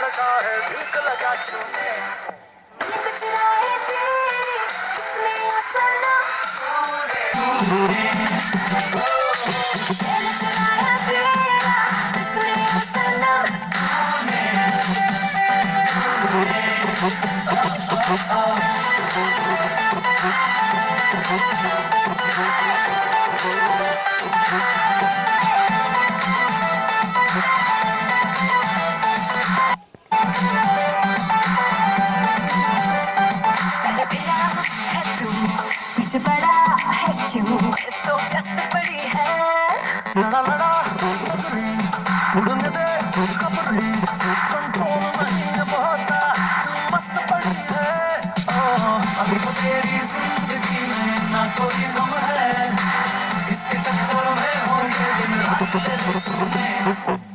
नशा है भीख लगा चूमे नींद चुराए तेरी किसने ये सनम चैन चुराया तेरा किसने ये सनम पहले पिया है तू पीछे पड़ा है क्यों तो कष्ट पड़ी है लड़ा लड़ा नजरी उड़ने दे खबरी कंट्रोल नहीं अब होता तू मस्त पड़ी है अभी तो तेरी जिंदगी में ना कोई गम है इसके चक्कर में होंगे दिन रात तेरे सोने